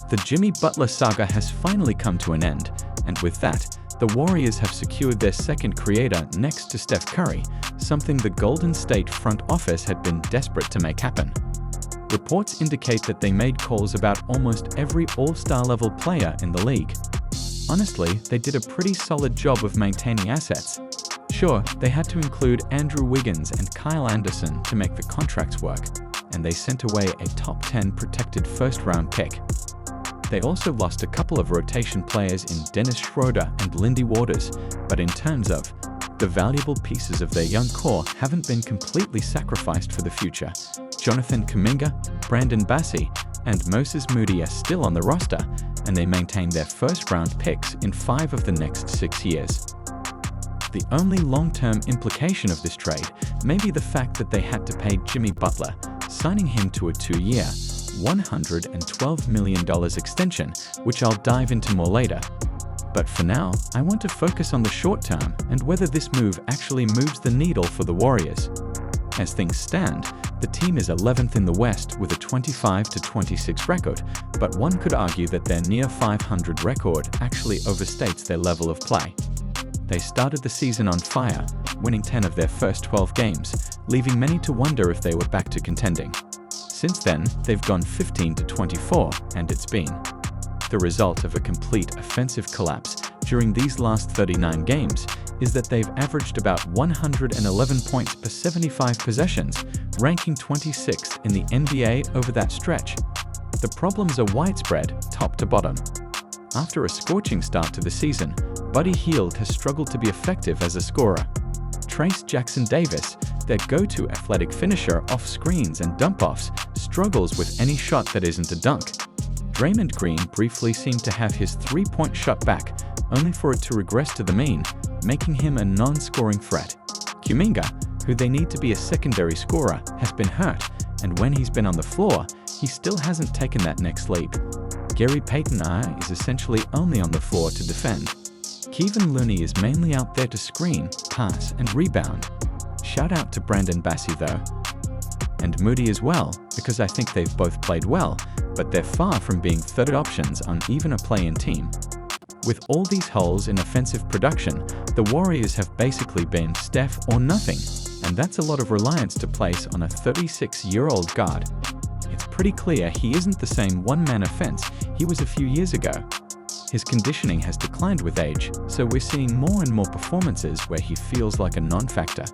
The Jimmy Butler saga has finally come to an end, and with that, the Warriors have secured their second creator next to Steph Curry, something the Golden State front office had been desperate to make happen. Reports indicate that they made calls about almost every all-star level player in the league. Honestly, they did a pretty solid job of maintaining assets. Sure, they had to include Andrew Wiggins and Kyle Anderson to make the contracts work, and they sent away a top 10 protected first-round pick. They also lost a couple of rotation players in Dennis Schroeder and Lindy Waters, but in terms of the valuable pieces of their young core haven't been completely sacrificed for the future. Jonathan Kuminga, Brandon Bassi, and Moses Moody are still on the roster, and they maintain their first-round picks in 5 of the next 6 years. The only long-term implication of this trade may be the fact that they had to pay Jimmy Butler, signing him to a 2-year, $112 million extension, which I'll dive into more later. But for now, I want to focus on the short term and whether this move actually moves the needle for the Warriors. As things stand, the team is 11th in the West with a 25-26 record, but one could argue that their near 500 record actually overstates their level of play. They started the season on fire, winning 10 of their first 12 games, leaving many to wonder if they were back to contending. Since then, they've gone 15-24, and it's been the result of a complete offensive collapse during these last 39 games is that they've averaged about 111 points per 75 possessions, ranking 26th in the NBA over that stretch. The problems are widespread, top to bottom. After a scorching start to the season, Buddy Hield has struggled to be effective as a scorer. Trace Jackson-Davis, their go-to athletic finisher off screens and dump-offs, struggles with any shot that isn't a dunk. Draymond Green briefly seemed to have his three-point shot back, only for it to regress to the mean, making him a non-scoring threat. Kuminga, who they need to be a secondary scorer, has been hurt, and when he's been on the floor, he still hasn't taken that next leap. Gary Payton is essentially only on the floor to defend. Kevin Looney is mainly out there to screen, pass, and rebound. Shout out to Brandon Bassi though. And Moody as well, because I think they've both played well, but they're far from being third options on even a play-in team. With all these holes in offensive production, the Warriors have basically been Steph or nothing, and that's a lot of reliance to place on a 36-year-old guard. It's pretty clear he isn't the same one-man offense he was a few years ago. His conditioning has declined with age, so we're seeing more and more performances where he feels like a non-factor.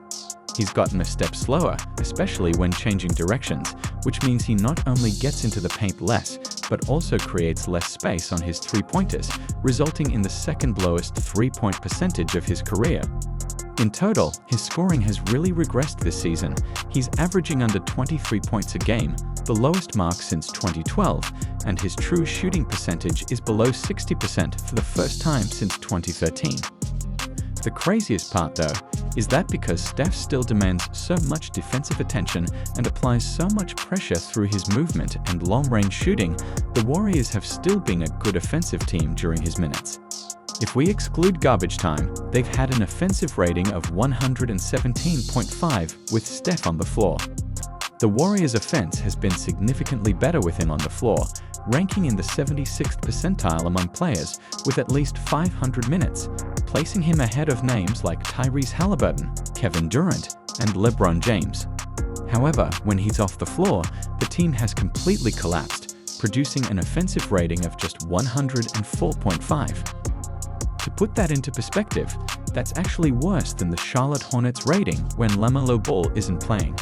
He's gotten a step slower, especially when changing directions, which means he not only gets into the paint less, but also creates less space on his three-pointers, resulting in the second lowest three-point percentage of his career. In total, his scoring has really regressed this season. He's averaging under 23 points a game, the lowest mark since 2012, and his true shooting percentage is below 60% for the first time since 2013. The craziest part, though, is that because Steph still demands so much defensive attention and applies so much pressure through his movement and long-range shooting, the Warriors have still been a good offensive team during his minutes. If we exclude garbage time, they've had an offensive rating of 117.5 with Steph on the floor. The Warriors' offense has been significantly better with him on the floor, ranking in the 76th percentile among players with at least 500 minutes, placing him ahead of names like Tyrese Halliburton, Kevin Durant, and LeBron James. However, when he's off the floor, the team has completely collapsed, producing an offensive rating of just 104.5. To put that into perspective, that's actually worse than the Charlotte Hornets rating when LaMelo Ball isn't playing.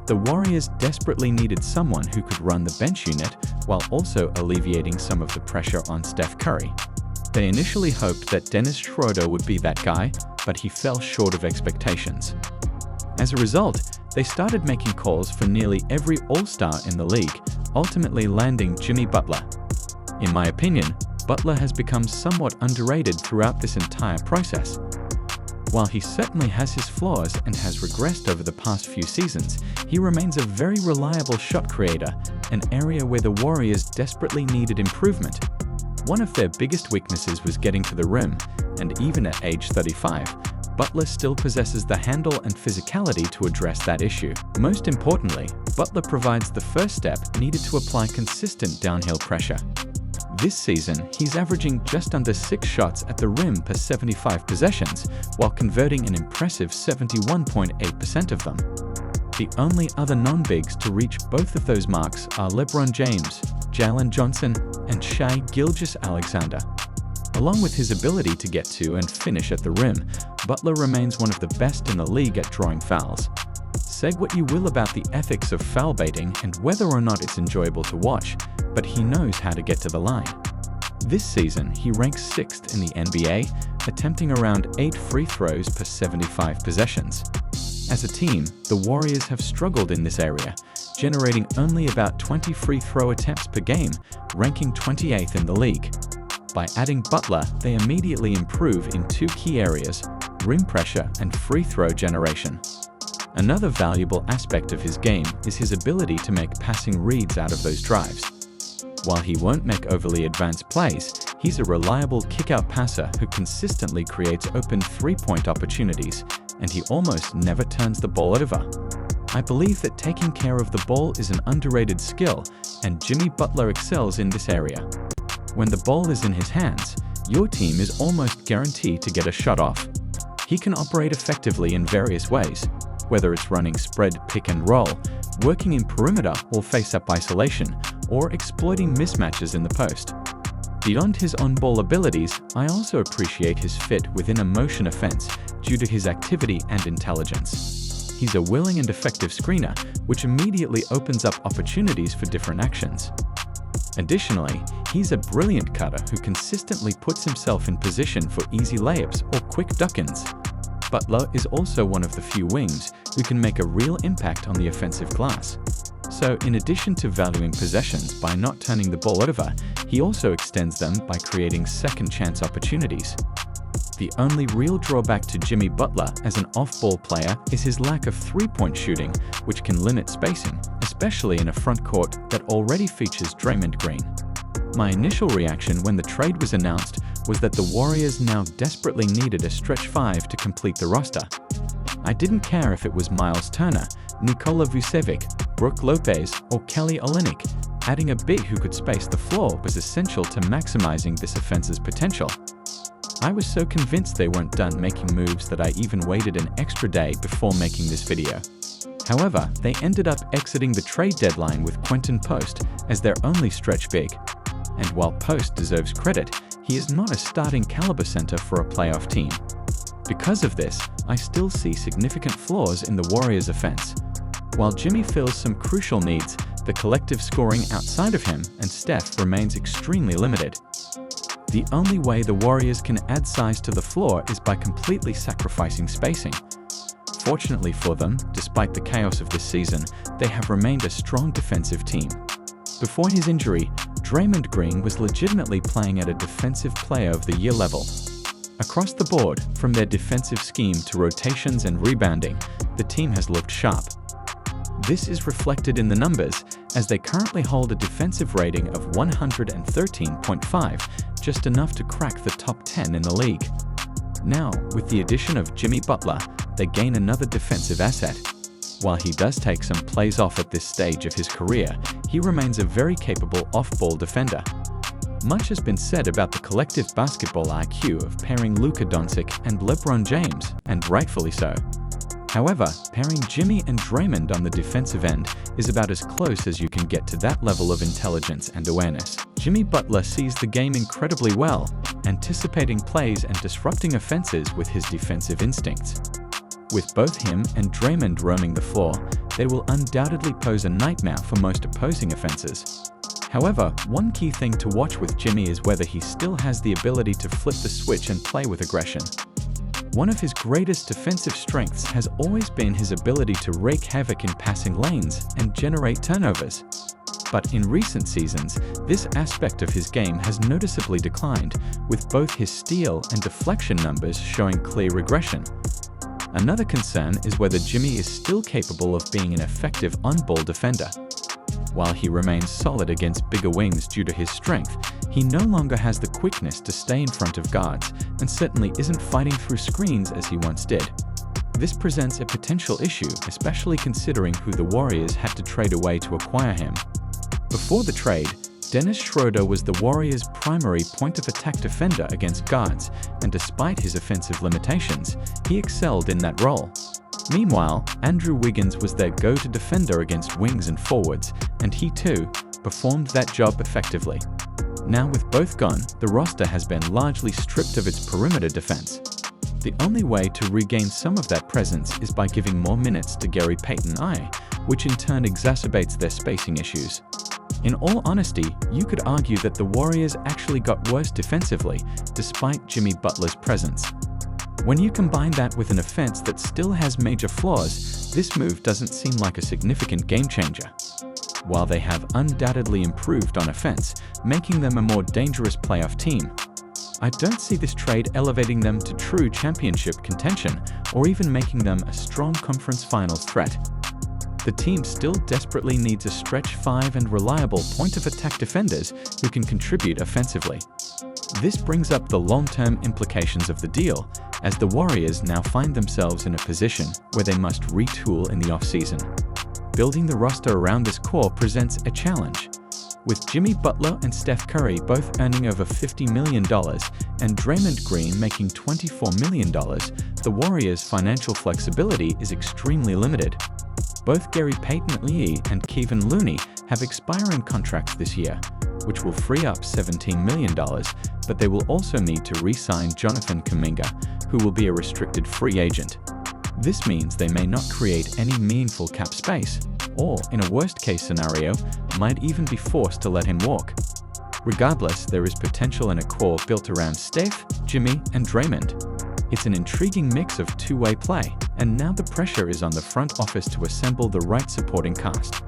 The Warriors desperately needed someone who could run the bench unit while also alleviating some of the pressure on Steph Curry. They initially hoped that Dennis Schroeder would be that guy, but he fell short of expectations. As a result, they started making calls for nearly every all-star in the league, ultimately landing Jimmy Butler. In my opinion, Butler has become somewhat underrated throughout this entire process. While he certainly has his flaws and has regressed over the past few seasons, he remains a very reliable shot creator, an area where the Warriors desperately needed improvement. One of their biggest weaknesses was getting to the rim, and even at age 35, Butler still possesses the handle and physicality to address that issue. Most importantly, Butler provides the first step needed to apply consistent downhill pressure. This season, he's averaging just under 6 shots at the rim per 75 possessions, while converting an impressive 71.8% of them. The only other non-bigs to reach both of those marks are LeBron James, Jalen Johnson, and Shai Gilgeous-Alexander. Along with his ability to get to and finish at the rim, Butler remains one of the best in the league at drawing fouls. Say what you will about the ethics of foul baiting and whether or not it's enjoyable to watch, but he knows how to get to the line. This season, he ranks 6th in the NBA, attempting around 8 free throws per 75 possessions. As a team, the Warriors have struggled in this area, generating only about 20 free throw attempts per game, ranking 28th in the league. By adding Butler, they immediately improve in 2 key areas: rim pressure and free throw generation. Another valuable aspect of his game is his ability to make passing reads out of those drives. While he won't make overly advanced plays, he's a reliable kick-out passer who consistently creates open three-point opportunities, and he almost never turns the ball over. I believe that taking care of the ball is an underrated skill, and Jimmy Butler excels in this area. When the ball is in his hands, your team is almost guaranteed to get a shot off. He can operate effectively in various ways, whether it's running spread pick and roll, working in perimeter or face-up isolation, or exploiting mismatches in the post. Beyond his on-ball abilities, I also appreciate his fit within a motion offense due to his activity and intelligence. He's a willing and effective screener, which immediately opens up opportunities for different actions. Additionally, he's a brilliant cutter who consistently puts himself in position for easy layups or quick duck-ins. Butler is also one of the few wings who can make a real impact on the offensive glass. So, in addition to valuing possessions by not turning the ball over, he also extends them by creating second-chance opportunities. The only real drawback to Jimmy Butler as an off-ball player is his lack of three-point shooting, which can limit spacing, especially in a front court that already features Draymond Green. My initial reaction when the trade was announced was that the Warriors now desperately needed a stretch 5 to complete the roster. I didn't care if it was Miles Turner, Nikola Vucevic, Brook Lopez, or Kelly Olynyk. Adding a big who could space the floor was essential to maximizing this offense's potential. I was so convinced they weren't done making moves that I even waited an extra day before making this video. However, they ended up exiting the trade deadline with Quentin Post as their only stretch big. And while Post deserves credit, he is not a starting caliber center for a playoff team. Because of this, I still see significant flaws in the Warriors' offense. While Jimmy fills some crucial needs, the collective scoring outside of him and Steph remains extremely limited. The only way the Warriors can add size to the floor is by completely sacrificing spacing. Fortunately for them, despite the chaos of this season, they have remained a strong defensive team. Before his injury, Draymond Green was legitimately playing at a Defensive Player of the Year level. Across the board, from their defensive scheme to rotations and rebounding, the team has looked sharp. This is reflected in the numbers, as they currently hold a defensive rating of 113.5, just enough to crack the top 10 in the league. Now, with the addition of Jimmy Butler, they gain another defensive asset. While he does take some plays off at this stage of his career, he remains a very capable off-ball defender. Much has been said about the collective basketball IQ of pairing Luka Doncic and LeBron James, and rightfully so. However, pairing Jimmy and Draymond on the defensive end is about as close as you can get to that level of intelligence and awareness. Jimmy Butler sees the game incredibly well, anticipating plays and disrupting offenses with his defensive instincts. With both him and Draymond roaming the floor, they will undoubtedly pose a nightmare for most opposing offenses. However, one key thing to watch with Jimmy is whether he still has the ability to flip the switch and play with aggression. One of his greatest defensive strengths has always been his ability to wreak havoc in passing lanes and generate turnovers. But in recent seasons, this aspect of his game has noticeably declined, with both his steal and deflection numbers showing clear regression. Another concern is whether Jimmy is still capable of being an effective on-ball defender. While he remains solid against bigger wings due to his strength, he no longer has the quickness to stay in front of guards and certainly isn't fighting through screens as he once did. This presents a potential issue, especially considering who the Warriors had to trade away to acquire him. Before the trade, Dennis Schroeder was the Warriors' primary point-of-attack defender against guards, and despite his offensive limitations, he excelled in that role. Meanwhile, Andrew Wiggins was their go-to defender against wings and forwards, and he too performed that job effectively. Now with both gone, the roster has been largely stripped of its perimeter defense. The only way to regain some of that presence is by giving more minutes to Gary Payton I, which in turn exacerbates their spacing issues. In all honesty, you could argue that the Warriors actually got worse defensively, despite Jimmy Butler's presence. When you combine that with an offense that still has major flaws, this move doesn't seem like a significant game changer. While they have undoubtedly improved on offense, making them a more dangerous playoff team, I don't see this trade elevating them to true championship contention or even making them a strong conference finals threat. The team still desperately needs a stretch five and reliable point-of-attack defenders who can contribute offensively. This brings up the long-term implications of the deal, as the Warriors now find themselves in a position where they must retool in the offseason. Building the roster around this core presents a challenge. With Jimmy Butler and Steph Curry both earning over $50 million and Draymond Green making $24 million, the Warriors' financial flexibility is extremely limited. Both Gary Payton II and Kevon Looney have expiring contracts this year, which will free up $17 million, but they will also need to re-sign Jonathan Kuminga, who will be a restricted free agent. This means they may not create any meaningful cap space, or, in a worst-case scenario, might even be forced to let him walk. Regardless, there is potential in a core built around Steph, Jimmy, and Draymond. It's an intriguing mix of two-way play, and now the pressure is on the front office to assemble the right supporting cast.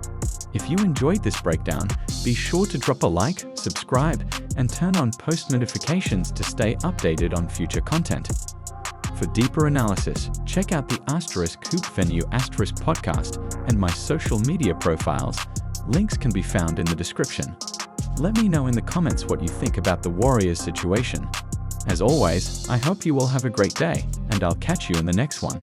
If you enjoyed this breakdown, be sure to drop a like, subscribe, and turn on post notifications to stay updated on future content. For deeper analysis, check out the *Hoop Venue* podcast and my social media profiles. Links can be found in the description. Let me know in the comments what you think about the Warriors situation. As always, I hope you all have a great day, and I'll catch you in the next one.